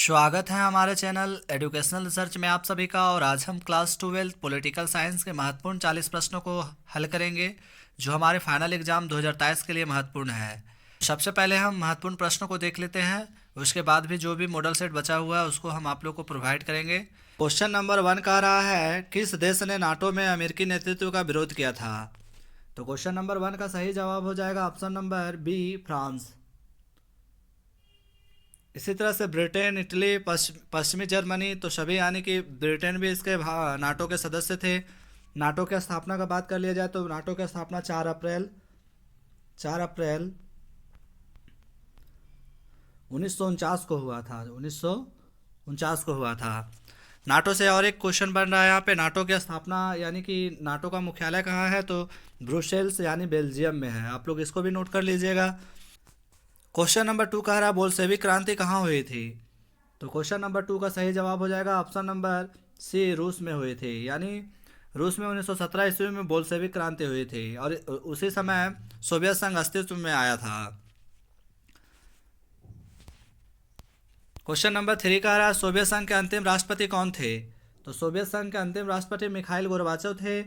स्वागत है हमारे चैनल एजुकेशनल रिसर्च में आप सभी का। और आज हम क्लास 12 पॉलिटिकल साइंस के महत्वपूर्ण 40 प्रश्नों को हल करेंगे जो हमारे फाइनल एग्जाम 2023 के लिए महत्वपूर्ण है। सबसे पहले हम महत्वपूर्ण प्रश्नों को देख लेते हैं, उसके बाद भी जो भी मॉडल सेट बचा हुआ है उसको हम आप लोग को प्रोवाइड करेंगे। क्वेश्चन नंबर 1 कह रहा है, किस देश ने नाटो में अमेरिकी नेतृत्व का विरोध किया था? तो क्वेश्चन नंबर 1 का सही जवाब हो जाएगा ऑप्शन नंबर बी, फ्रांस। इसी तरह से ब्रिटेन, इटली, पश्चिमी जर्मनी, तो सभी यानी कि ब्रिटेन भी इसके नाटो के सदस्य थे। नाटो की स्थापना का बात कर लिया जाए तो नाटो की स्थापना 4 अप्रैल 1949 को हुआ था। 1949 को हुआ था। नाटो से और एक क्वेश्चन बन रहा है यहाँ पे, नाटो की स्थापना यानी कि नाटो का मुख्यालय कहाँ है? तो ब्रुसेल्स यानी बेल्जियम में है। आप लोग इसको भी नोट कर लीजिएगा। क्वेश्चन नंबर 2 कह रहा है, बोल्शेविक क्रांति कहाँ हुई थी? तो क्वेश्चन नंबर 2 का सही जवाब हो जाएगा ऑप्शन नंबर सी, रूस में हुई थी। यानी रूस में 1917 ईस्वी में बोल्शेविक क्रांति हुई थी और उसी समय सोवियत संघ अस्तित्व में आया था। क्वेश्चन नंबर 3 कह रहा है, सोवियत संघ के अंतिम राष्ट्रपति कौन थे? तो सोवियत संघ के अंतिम राष्ट्रपति मिखाइल गोर्बाचोव थे,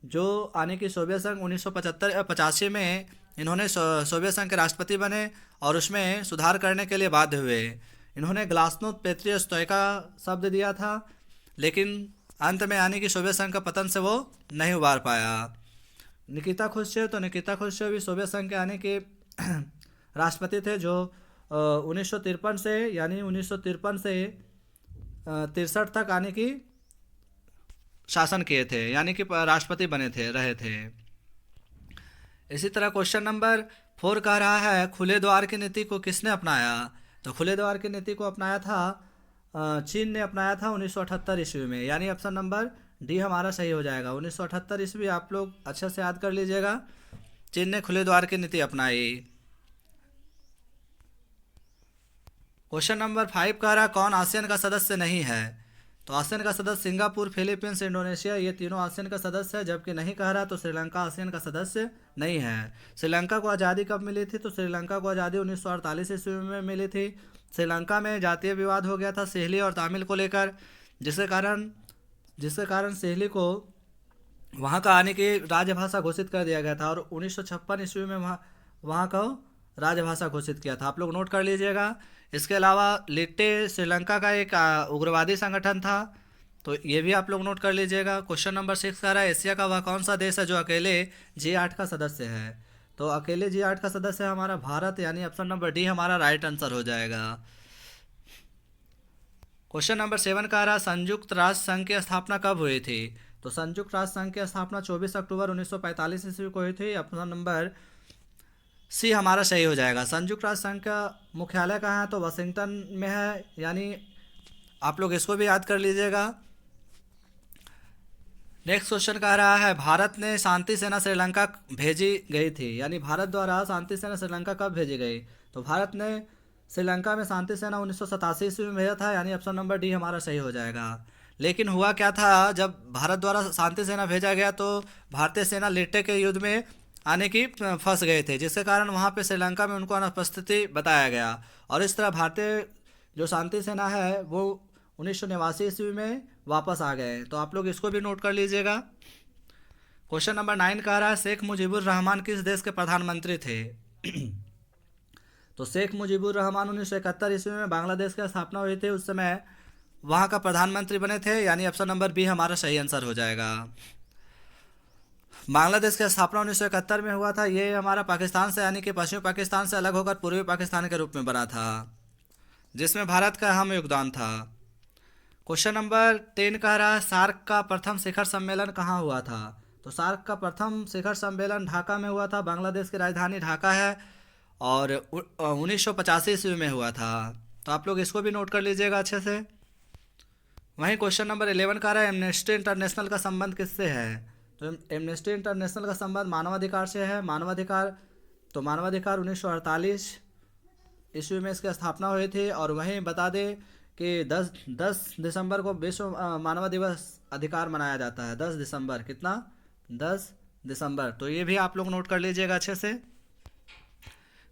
जो आने की सोवियत संघ 1985 में इन्होंने सोवियत संघ के राष्ट्रपति बने और उसमें सुधार करने के लिए बाध्य हुए। इन्होंने ग्लास्नोत पेट्रियोस्टोइका शब्द दिया था, लेकिन अंत में यानी कि सोवियत संघ का पतन से वो नहीं उबार पाया। निकिता खुश्चेव, तो निकिता खुश्चेव भी सोवियत संघ के आने के राष्ट्रपति थे, जो 1953 से यानी 1953 से 63 तक आने की शासन किए थे, यानी कि राष्ट्रपति बने थे, रहे थे। इसी तरह क्वेश्चन नंबर 4 कह रहा है, खुले द्वार की नीति को किसने अपनाया? तो खुले द्वार की नीति को अपनाया था चीन ने अपनाया था 1978 ईस्वी में, यानी ऑप्शन नंबर डी हमारा सही हो जाएगा। 1978 ईस्वी आप लोग अच्छे से याद कर लीजिएगा, चीन ने खुले द्वार की नीति अपनाई। क्वेश्चन नंबर 5 कह रहा है, कौन आसियान का सदस्य नहीं है? तो आसियान का सदस्य सिंगापुर, फिलीपींस, इंडोनेशिया, ये तीनों आसियान का सदस्य है। जबकि नहीं कह रहा तो श्रीलंका आसियान का सदस्य नहीं है। श्रीलंका को आज़ादी कब मिली थी? तो श्रीलंका को आज़ादी 1948 ईस्वी में मिली थी। श्रीलंका में जातीय विवाद हो गया था सेहली और तमिल को लेकर, जिसके कारण सेहली को वहाँ का आने की राजभाषा घोषित कर दिया गया था और 1956 ईस्वी में वहाँ का राजभाषा घोषित किया था। आप लोग नोट कर लीजिएगा। इसके अलावा लिट्टे श्रीलंका का एक उग्रवादी संगठन था, तो ये भी आप लोग नोट कर लीजिएगा। क्वेश्चन नंबर 6 कह रहा है, एशिया का वह कौन सा देश है जो अकेले G8 का सदस्य है? तो अकेले G8 का सदस्य है हमारा भारत, यानी ऑप्शन नंबर डी हमारा राइट आंसर हो जाएगा। क्वेश्चन नंबर 7 कह रहा है, संयुक्त राष्ट्र संघ की स्थापना कब हुई थी? तो संयुक्त राष्ट्र संघ की स्थापना 24 अक्टूबर 1945 ईस्वी को हुई थी। ऑप्शन नंबर सी हमारा सही हो जाएगा। संयुक्त राष्ट्र संघ का मुख्यालय कहाँ है? तो वाशिंगटन में है, यानी आप लोग इसको भी याद कर लीजिएगा। नेक्स्ट क्वेश्चन कह रहा है, भारत ने शांति सेना श्रीलंका भेजी गई थी, यानी भारत द्वारा शांति सेना श्रीलंका कब भेजी गई? तो भारत ने श्रीलंका में शांति सेना 1987 ईस्वी में भेजा था, यानी ऑप्शन नंबर डी हमारा सही हो जाएगा। लेकिन हुआ क्या था, जब भारत द्वारा शांति सेना भेजा गया तो भारतीय सेना लिट्टे के युद्ध में आने की फंस गए थे, जिसके कारण वहाँ पे श्रीलंका में उनको अनुपस्थिति बताया गया और इस तरह भारतीय जो शांति सेना है वो 1989 ईस्वी में वापस आ गए। तो आप लोग इसको भी नोट कर लीजिएगा। क्वेश्चन नंबर 9 कह रहा है, शेख मुजीबुर रहमान किस देश के प्रधानमंत्री थे? तो शेख मुजीबुर रहमान 1971 ईस्वी में बांग्लादेश की स्थापना हुई थी, उस समय वहाँ का प्रधानमंत्री बने थे, यानी ऑप्शन नंबर बी हमारा सही आंसर हो जाएगा। बांग्लादेश की स्थापना 1971 में हुआ था। ये हमारा पाकिस्तान से यानी कि पश्चिमी पाकिस्तान से अलग होकर पूर्वी पाकिस्तान के रूप में बना था, जिसमें भारत का अहम योगदान था। क्वेश्चन नंबर 10 कह रहा है, सार्क का प्रथम शिखर सम्मेलन कहाँ हुआ था? तो सार्क का प्रथम शिखर सम्मेलन ढाका में हुआ था। बांग्लादेश की राजधानी ढाका है और 1985 ईस्वी में हुआ था। तो आप लोग इसको भी नोट कर लीजिएगा अच्छे से। वहीं क्वेश्चन नंबर 11 कह रहा है, एमनेस्टी इंटरनेशनल का संबंध किससे है? तो एमनेस्टी इंटरनेशनल का संबंध मानवाधिकार से है। मानवाधिकार 1948 ईस्वी में इसकी स्थापना हुई थी और वहीं बता दें कि 10 दिसंबर को विश्व अधिकार मनाया जाता है। 10 दिसंबर, कितना? 10 दिसंबर। तो ये भी आप लोग नोट कर लीजिएगा अच्छे से।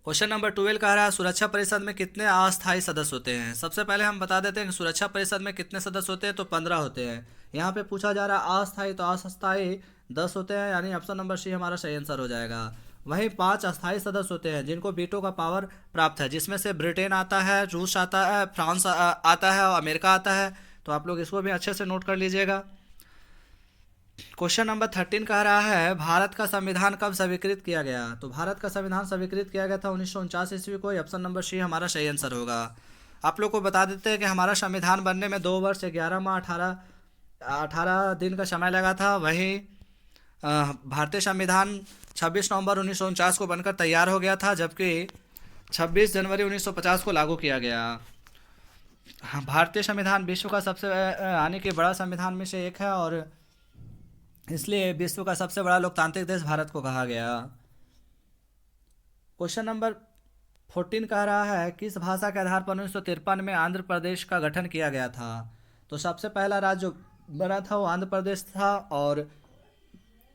क्वेश्चन नंबर 12 कह रहा है सुरक्षा परिषद में कितने अस्थायी सदस्य होते हैं। सबसे पहले हम बता देते हैं कि सुरक्षा परिषद में कितने सदस्य होते हैं, तो 15 होते हैं। यहाँ पे पूछा जा रहा है अस्थायी, तो अस्थायी 10 होते हैं, यानी ऑप्शन नंबर सी हमारा सही आंसर हो जाएगा। वहीं 5 अस्थायी सदस्य होते हैं जिनको वीटो का पावर प्राप्त है, जिसमें से ब्रिटेन आता है, रूस आता है, फ्रांस आता है और अमेरिका आता है। तो आप लोग इसको भी अच्छे से नोट कर लीजिएगा। क्वेश्चन नंबर 13 कह रहा है भारत का संविधान कब स्वीकृत किया गया। तो भारत का संविधान स्वीकृत किया गया था 1949 ईस्वी को। ऑप्शन नंबर सी हमारा सही आंसर होगा। आप लोग को बता देते हैं कि हमारा संविधान बनने में 2 वर्ष 11 माह 18 दिन का समय लगा था। वहीं भारतीय संविधान 26 नवंबर 1949 को बनकर तैयार हो गया था, जबकि 26 जनवरी 1950 को लागू किया गया। भारतीय संविधान विश्व का सबसे यानी कि बड़ा संविधान में से एक है और इसलिए विश्व का सबसे बड़ा लोकतांत्रिक देश भारत को कहा गया। क्वेश्चन नंबर 14 कह रहा है किस भाषा के आधार पर 1953 में आंध्र प्रदेश का गठन किया गया था। तो सबसे पहला राज्य जो बना था वो आंध्र प्रदेश था और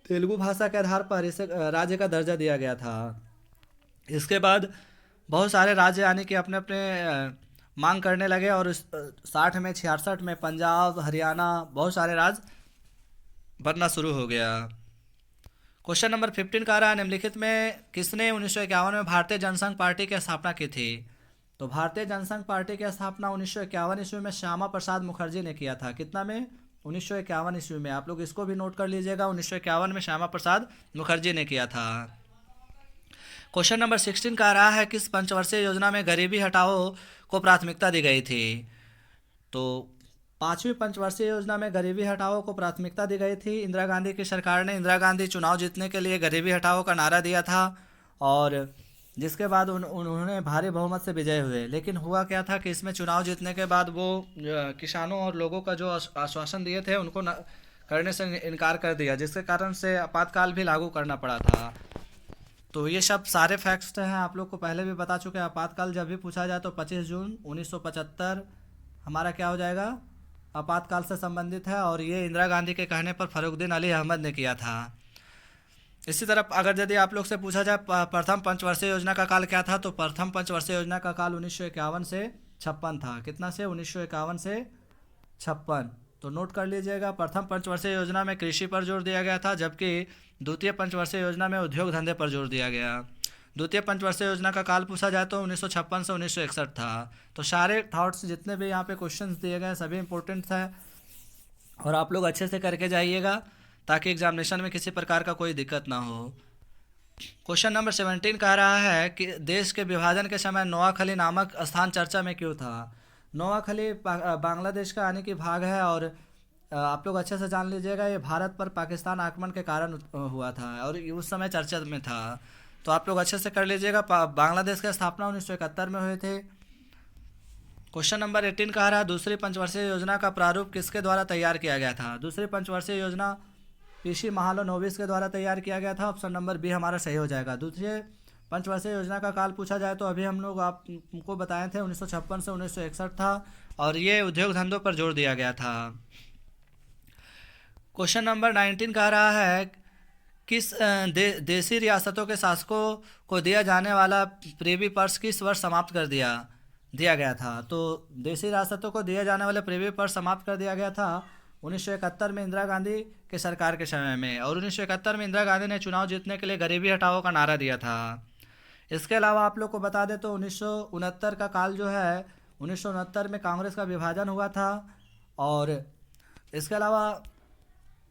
तेलुगु भाषा के आधार पर इसे राज्य का दर्जा दिया गया था। इसके बाद बहुत सारे राज्य यानी कि अपने अपने मांग करने लगे और 60 में 66 में पंजाब, हरियाणा, बहुत सारे राज्य बनना शुरू हो गया। क्वेश्चन नंबर 15 कह रहा है निम्नलिखित में किसने 1951 में भारतीय जनसंघ पार्टी की स्थापना की थी। तो भारतीय जनसंघ पार्टी की स्थापना 1951 ईस्वी में श्यामा प्रसाद मुखर्जी ने किया था। कितना में? 1951 ईस्वी में। आप लोग इसको भी नोट कर लीजिएगा, 1951 में श्यामा प्रसाद मुखर्जी ने किया था। क्वेश्चन नंबर 16 कह रहा है किस पंचवर्षीय योजना में गरीबी हटाओ को प्राथमिकता दी गई थी। तो 5वीं पंचवर्षीय योजना में गरीबी हटाओ को प्राथमिकता दी गई थी। इंदिरा गांधी की सरकार ने इंदिरा गांधी चुनाव जीतने के लिए गरीबी हटाओ का नारा दिया था और जिसके बाद उन्होंने भारी बहुमत से विजय हुए। लेकिन हुआ क्या था कि इसमें चुनाव जीतने के बाद वो किसानों और लोगों का जो आश्वासन दिए थे उनको करने से इनकार कर दिया, जिसके कारण से आपातकाल भी लागू करना पड़ा था। तो ये सब सारे फैक्ट्स हैं, आप लोग को पहले भी बता चुके हैं। आपातकाल जब भी पूछा जाए तो 25 जून 1975 हमारा क्या हो जाएगा, आपातकाल से संबंधित है और ये इंदिरा गांधी के कहने पर फरुखुद्दीन अली अहमद ने किया था। इसी तरह अगर यदि आप लोग से पूछा जाए प्रथम पंचवर्षीय योजना का काल क्या था, तो प्रथम पंचवर्षीय योजना का काल 1951 से 56 था। कितना से? 1951 से 56। तो नोट कर लीजिएगा। प्रथम पंचवर्षीय योजना में कृषि पर जोर दिया गया था, जबकि द्वितीय पंचवर्षीय योजना में उद्योग धंधे पर जोर दिया गया। द्वितीय पंचवर्षीय योजना का काल पूछा जाए तो 1956 से 1961 था। तो सारे थॉट्स जितने भी यहाँ पे क्वेश्चंस दिए गए सभी इंपॉर्टेंट है और आप लोग अच्छे से करके जाइएगा ताकि एग्जामिनेशन में किसी प्रकार का कोई दिक्कत ना हो। क्वेश्चन नंबर 17 कह रहा है कि देश के विभाजन के समय नोआखली नामक स्थान चर्चा में क्यों था। नोआखली बांग्लादेश का यानी कि भाग है और आप लोग अच्छे से जान लीजिएगा ये भारत पर पाकिस्तान आक्रमण के कारण हुआ था और उस समय चर्चा में था। तो आप लोग अच्छे से कर लीजिएगा। बांग्लादेश की स्थापना 1971 में हुए थे। क्वेश्चन नंबर 18 कह रहा है दूसरी पंचवर्षीय योजना का प्रारूप किसके द्वारा तैयार किया गया था। दूसरी पंचवर्षीय योजना पीसी महालनोबिस के द्वारा तैयार किया गया था। ऑप्शन नंबर बी हमारा सही हो जाएगा। दूसरे पंचवर्षीय योजना का काल पूछा जाए तो अभी हम लोग आपको बताए थे 1956 से 1961 था और ये उद्योग धंधों पर जोर दिया गया था। क्वेश्चन नंबर 19 कह रहा है किस देशी रियासतों के शासकों को दिया जाने वाला प्रिवी पर्स किस वर्ष समाप्त कर दिया गया था। तो देशी रियासतों को दिए जाने वाले प्रिवी पर्स समाप्त कर दिया गया था 1971 में इंदिरा गांधी के सरकार के समय में। और 1971 में इंदिरा गांधी ने चुनाव जीतने के लिए गरीबी हटाओ का नारा दिया था। इसके अलावा आप लोग को बता दें तो 1969 का काल जो है 1969 में कांग्रेस का विभाजन हुआ था और इसके अलावा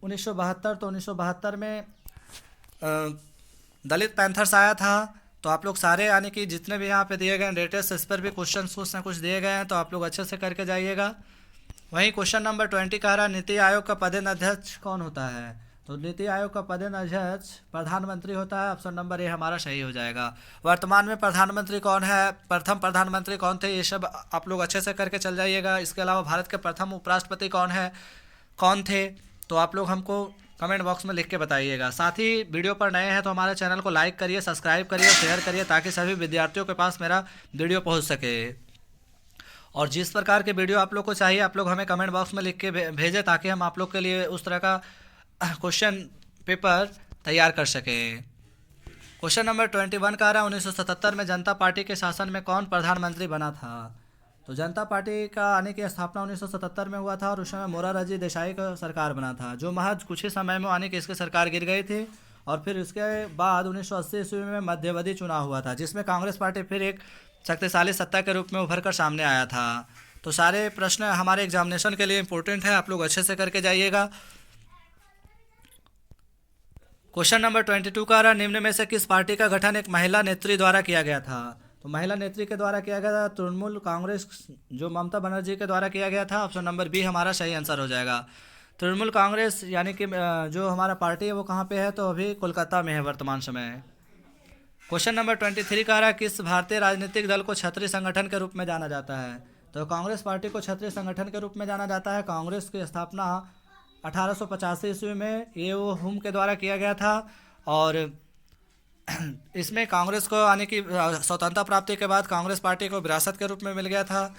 1972 तो 1972 में दलित पैंथर्स आया था। तो आप लोग सारे यानी कि जितने भी यहाँ पे दिए गए लेटेस्ट इस पर भी क्वेश्चन कुछ ना कुछ दिए गए हैं, तो आप लोग अच्छे से करके जाइएगा। वहीं क्वेश्चन नंबर 20 कह रहा नीति आयोग का पदेन अध्यक्ष कौन होता है। तो नीति आयोग का पदेन अध्यक्ष प्रधानमंत्री होता है। ऑप्शन नंबर ए हमारा सही हो जाएगा। वर्तमान में प्रधानमंत्री कौन है, प्रथम प्रधानमंत्री कौन थे, ये सब आप लोग अच्छे से करके चल जाइएगा। इसके अलावा भारत के प्रथम उपराष्ट्रपति कौन थे, तो आप लोग हमको कमेंट बॉक्स में लिख के बताइएगा। साथ ही वीडियो पर नए हैं तो हमारे चैनल को लाइक करिए, सब्सक्राइब करिए, शेयर करिए ताकि सभी विद्यार्थियों के पास मेरा वीडियो पहुंच सके। और जिस प्रकार के वीडियो आप लोग को चाहिए आप लोग हमें कमेंट बॉक्स में लिख के भेजें ताकि हम आप लोग के लिए उस तरह का क्वेश्चन पेपर तैयार कर सकें। क्वेश्चन नंबर 21 का रहा 1977 में जनता पार्टी के शासन में कौन प्रधानमंत्री बना था? तो जनता पार्टी का आने की स्थापना 1977 में हुआ था और उस समय मोरारजी देसाई का सरकार बना था, जो महज कुछ ही समय में आने की इसकी सरकार गिर गई थी। और फिर उसके बाद 1980 ईस्वी में मध्यावधि चुनाव हुआ था, जिसमें कांग्रेस पार्टी फिर एक शक्तिशाली सत्ता के रूप में उभर कर सामने आया था। तो सारे प्रश्न हमारे एग्जामिनेशन के लिए इंपॉर्टेंट है, आप लोग अच्छे से करके जाइएगा। क्वेश्चन नंबर 22 का रहा निम्न में से किस पार्टी का गठन एक महिला नेत्री द्वारा किया गया था? तो महिला नेत्री के द्वारा किया गया था तृणमूल कांग्रेस, जो ममता बनर्जी के द्वारा किया गया था। ऑप्शन नंबर बी हमारा सही आंसर हो जाएगा। तृणमूल कांग्रेस यानी कि जो हमारा पार्टी है वो कहाँ पे है? तो अभी कोलकाता में है वर्तमान समय। क्वेश्चन नंबर 23 का रहा किस भारतीय राजनीतिक दल को क्षत्रिय संगठन के रूप में जाना जाता है? तो कांग्रेस पार्टी को क्षत्रिय संगठन के रूप में जाना जाता है। कांग्रेस की स्थापना 1885 ईस्वी में ये वो हुम के द्वारा किया गया था। और इसमें कांग्रेस को आने की स्वतंत्रता प्राप्ति के बाद कांग्रेस पार्टी को विरासत के रूप में मिल गया था।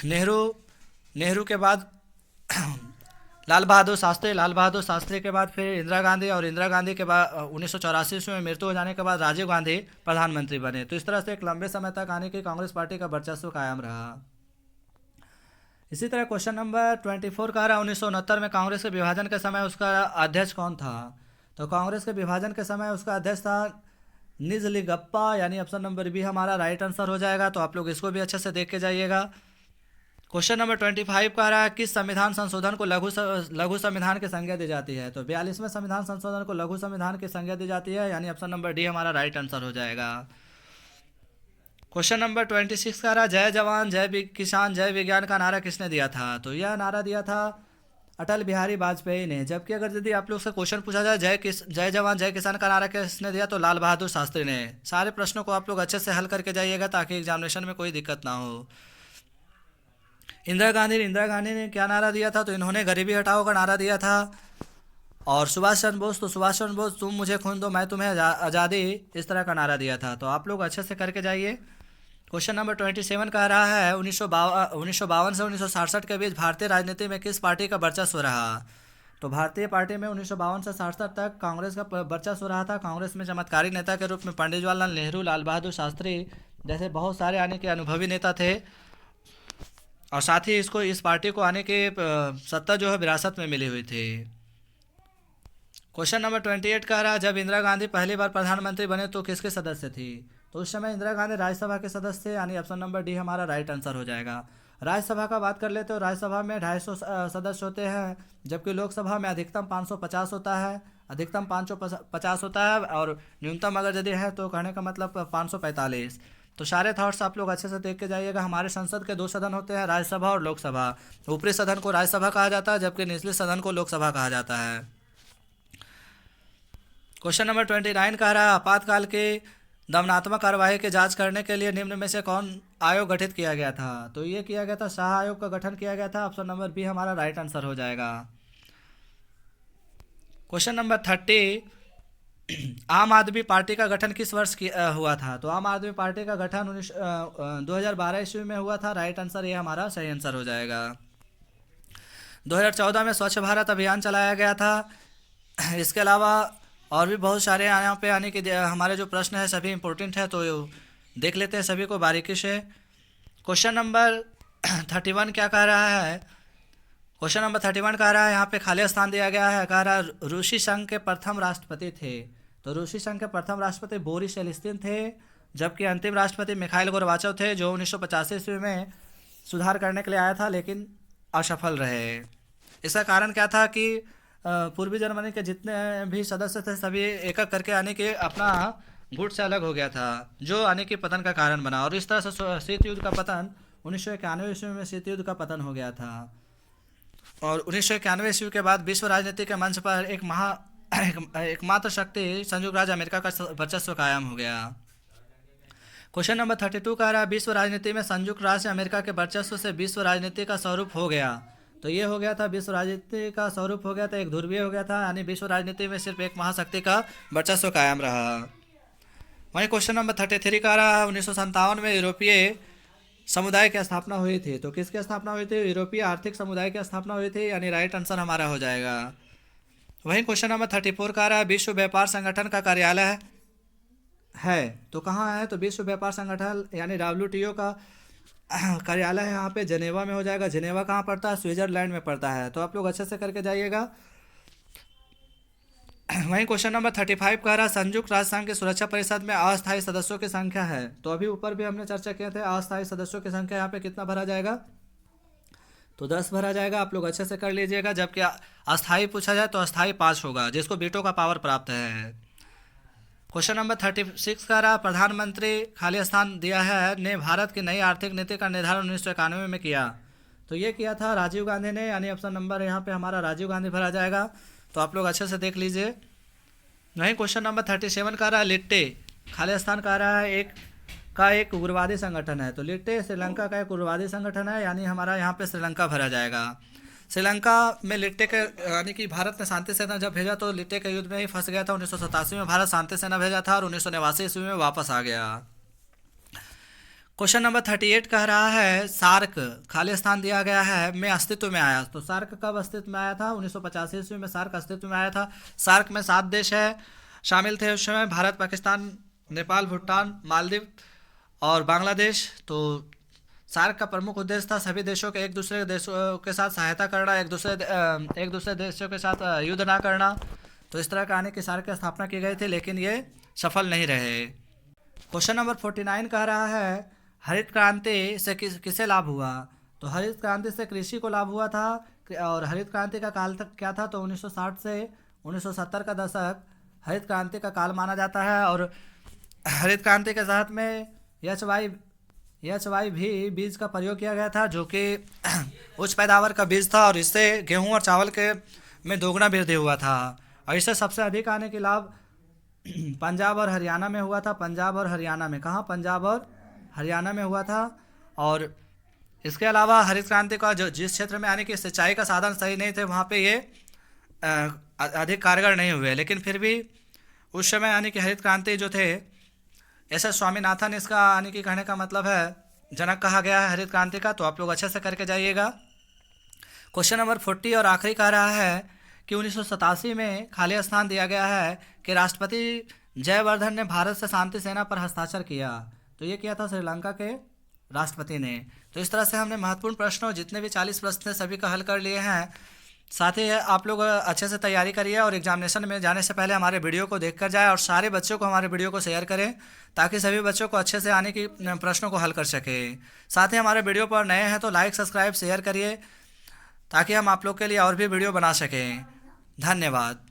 नेहरू के बाद लाल बहादुर शास्त्री के बाद फिर इंदिरा गांधी, और इंदिरा गांधी के बाद 1984 ईस्वी में मृत्यु हो जाने के बाद राजीव गांधी प्रधानमंत्री बने। तो इस तरह से एक लंबे समय तक आने की कांग्रेस पार्टी का वर्चस्व कायम रहा। इसी तरह क्वेश्चन नंबर 24 का रहा 1969 में कांग्रेस के विभाजन के समय उसका अध्यक्ष कौन था? तो कांग्रेस के विभाजन के समय उसका अध्यक्ष था निजलिंगप्पा, यानी ऑप्शन नंबर बी हमारा राइट आंसर हो जाएगा। तो आप लोग इसको भी अच्छे से देख के जाइएगा। क्वेश्चन नंबर 25 का रहा किस संविधान संशोधन को लघु संविधान की संज्ञा दी जाती है? तो 42वें संविधान संशोधन को लघु संविधान की संज्ञा दी जाती है, यानी ऑप्शन नंबर डी हमारा राइट आंसर हो जाएगा। क्वेश्चन नंबर 26 का रहा जय जवान जय किसान जय विज्ञान का नारा किसने दिया था? तो यह नारा दिया था अटल बिहारी वाजपेयी ने। जबकि अगर यदि आप लोग से क्वेश्चन पूछा जाए जय जवान जय किसान का नारा किसने दिया, तो लाल बहादुर शास्त्री ने। सारे प्रश्नों को आप लोग अच्छे से हल करके जाइएगा ताकि एग्जामिनेशन में कोई दिक्कत ना हो। इंदिरा गांधी ने क्या नारा दिया था? तो इन्होंने गरीबी हटाओ का नारा दिया था। और सुभाष चंद्र बोस तुम मुझे खून दो मैं तुम्हें आज़ादी, इस तरह का नारा दिया था। तो आप लोग अच्छे से करके जाइए। क्वेश्चन नंबर 27 कह रहा है 1952 से 1967 के बीच भारतीय राजनीति में किस पार्टी का वर्चस्व रहा? तो भारतीय पार्टी में 1952 से 67 तक कांग्रेस का वर्चस्व रहा था। कांग्रेस में चमत्कारी नेता के रूप में पंडित जवाहरलाल नेहरू, लाल बहादुर शास्त्री जैसे बहुत सारे आने के अनुभवी नेता थे। और साथ ही इस पार्टी को आने के सत्ता जो है विरासत में मिली हुई थी। क्वेश्चन नंबर 28 कह रहा है जब इंदिरा गांधी पहली बार प्रधानमंत्री बने तो किसके सदस्य थी? तो उस समय इंदिरा गांधी राज्यसभा के सदस्य थे, यानी ऑप्शन नंबर डी हमारा राइट आंसर हो जाएगा। राज्यसभा का बात कर लेते हो, राज्यसभा में 250 सदस्य होते हैं, जबकि लोकसभा में अधिकतम 550 होता है, अधिकतम 550 होता है, और न्यूनतम अगर यदि है तो कहने का मतलब 545। तो सारे थॉट्स आप लोग अच्छे से देख के जाइएगा। हमारे संसद के 2 सदन होते हैं, राज्यसभा और लोकसभा। ऊपरी सदन को राज्यसभा कहा जाता है, जबकि निचले सदन को लोकसभा कहा जाता है। क्वेश्चन नंबर 29 कह रहा है आपातकाल के दमनात्मक कार्रवाई की जांच करने के लिए निम्न में से कौन आयोग गठित किया गया था? तो ये किया गया था शाह आयोग का गठन किया गया था। ऑप्शन नंबर बी हमारा राइट आंसर हो जाएगा। क्वेश्चन नंबर 30 आम आदमी पार्टी का गठन किस वर्ष हुआ था? तो आम आदमी पार्टी का गठन 2012 ईस्वी में हुआ था। राइट आंसर ये हमारा सही आंसर हो जाएगा। 2014 में स्वच्छ भारत अभियान चलाया गया था। इसके अलावा और भी बहुत सारे यहाँ पे आने के हमारे जो प्रश्न है सभी इंपॉर्टेंट है, तो देख लेते हैं सभी को बारीकी से। क्वेश्चन नंबर 31 क्या कह रहा है? क्वेश्चन नंबर 31 कह रहा है यहाँ पे खाली स्थान दिया गया है। कह रहा है रूसी संघ के प्रथम राष्ट्रपति थे। तो रूसी संघ के प्रथम राष्ट्रपति बोरिस येल्त्सिन थे, जबकि अंतिम राष्ट्रपति मिखाइल गोर्बाचोव थे, जो 1985 ईस्वी में सुधार करने के लिए आया था लेकिन असफल रहे। इसका कारण क्या था कि पूर्वी जर्मनी के जितने भी सदस्य थे सभी एक एक करके आने के अपना गुट से अलग हो गया था, जो आने के पतन का कारण बना। और इस तरह से शीत युद्ध का पतन 1991 ईस्वी में शीत युद्ध का पतन हो गया था। और 1991 ईस्वी के बाद विश्व राजनीति के मंच पर एकमात्र शक्ति संयुक्त राज्य अमेरिका का वर्चस्व कायम हो गया। क्वेश्चन नंबर 32 कह रहा है विश्व राजनीति में संयुक्त राज्य अमेरिका के वर्चस्व से विश्व राजनीति का स्वरूप हो गया। तो ये हो गया था विश्व राजनीति का स्वरूप हो गया था, एक ध्रुवीय हो गया था, यानी विश्व राजनीति में सिर्फ एक महाशक्ति का वर्चस्व कायम रहा। वहीं क्वेश्चन नंबर 33 कह रहा है 1957 में यूरोपीय समुदाय की स्थापना हुई थी। तो किसकी स्थापना हुई थी? यूरोपीय आर्थिक समुदाय की स्थापना हुई थी, यानी राइट आंसर हमारा हो जाएगा। वहीं क्वेश्चन नंबर 34 कह रहा है विश्व व्यापार संगठन का कार्यालय है तो कहाँ है, तो विश्व व्यापार संगठन यानी WTO का कार्यालय है यहाँ पे जेनेवा में हो जाएगा। जेनेवा कहाँ पड़ता है, स्विट्जरलैंड में पड़ता है। तो आप लोग अच्छे से करके जाइएगा। वहीं क्वेश्चन नंबर 35 कह रहा है संयुक्त राष्ट्र संघ की सुरक्षा परिषद में अस्थायी सदस्यों की संख्या है। तो अभी ऊपर भी हमने चर्चा किया था, अस्थायी सदस्यों की संख्या यहाँ पे कितना भरा जाएगा, तो 10 भरा जाएगा। आप लोग अच्छे से कर लीजिएगा। जबकि अस्थायी पूछा जाए तो अस्थायी 5 होगा, जिसको वीटो का पावर प्राप्त है। क्वेश्चन नंबर 36 कह रहा प्रधानमंत्री खाली स्थान दिया है ने भारत की नई आर्थिक नीति का निर्धारण 1991 में किया। तो ये किया था राजीव गांधी ने, यानी ऑप्शन नंबर यहाँ पे हमारा राजीव गांधी भरा जाएगा। तो आप लोग अच्छे से देख लीजिए। वहीं क्वेश्चन नंबर 37 कह रहा है लिट्टे खाली स्थान कह रहा है एक उग्रवादी संगठन है। तो लिट्टे श्रीलंका का एक उग्रवादी संगठन है, यानी हमारा यहाँ पे श्रीलंका भरा जाएगा। श्रीलंका में लिट्टे के यानी कि भारत ने शांति सेना जब भेजा तो लिट्टे के युद्ध में ही फंस गया था। 1987 में भारत शांति सेना भेजा था और 1989 ईस्वी में वापस आ गया। क्वेश्चन नंबर 38 कह रहा है सार्क खाली स्थान दिया गया है में अस्तित्व में आया। तो सार्क कब अस्तित्व में आया था, 1985 ईस्वी में सार्क अस्तित्व में आया था। सार्क में 7 देश है शामिल थे उस समय, भारत, पाकिस्तान, नेपाल, भूटान, मालदीव और बांग्लादेश। तो सार्क का प्रमुख उद्देश्य था सभी देशों के एक दूसरे देशों के साथ सहायता करना, एक दूसरे देशों के साथ युद्ध ना करना। तो इस तरह का आने की सार्क की स्थापना की गई थी, लेकिन ये सफल नहीं रहे। क्वेश्चन नंबर 49 कह रहा है हरित क्रांति से किसे लाभ हुआ। तो हरित क्रांति से कृषि को लाभ हुआ था। और हरित क्रांति का काल तक क्या था, तो 1960 से 1970 का दशक हरित क्रांति का काल माना जाता है। और हरित क्रांति के साथ में HY भी बीज का प्रयोग किया गया था, जो कि उच्च पैदावार का बीज था। और इससे गेहूं और चावल के में दोगुना वृद्धि हुआ था। और इससे सबसे अधिक आने के लाभ पंजाब और हरियाणा में हुआ था। पंजाब और हरियाणा में, कहाँ, पंजाब और हरियाणा में हुआ था। और इसके अलावा हरित क्रांति का जो जिस क्षेत्र में यानी कि सिंचाई का साधन सही नहीं थे, वहाँ पे ये अधिक कारगर नहीं हुए। लेकिन फिर भी उस समय यानी कि हरित क्रांति जो थे, ऐसा स्वामीनाथन इसका यानी कि कहने का मतलब है जनक कहा गया है हरित क्रांति का। तो आप लोग अच्छे से करके जाइएगा। क्वेश्चन नंबर 40 और आखिरी कह रहा है कि 1987 में खाली स्थान दिया गया है कि राष्ट्रपति जयवर्धन ने भारत से शांति सेना पर हस्ताक्षर किया। तो ये किया था श्रीलंका के राष्ट्रपति ने। तो इस तरह से हमने महत्वपूर्ण प्रश्नों जितने भी 40 प्रश्न थे सभी का हल कर लिए हैं। साथ ही आप लोग अच्छे से तैयारी करिए और एग्जामिनेशन में जाने से पहले हमारे वीडियो को देख कर जाए और सारे बच्चों को हमारे वीडियो को शेयर करें, ताकि सभी बच्चों को अच्छे से आने की प्रश्नों को हल कर सके। साथ ही हमारे वीडियो पर नए हैं तो लाइक, सब्सक्राइब, शेयर करिए, ताकि हम आप लोग के लिए और भी वीडियो बना सकें। धन्यवाद।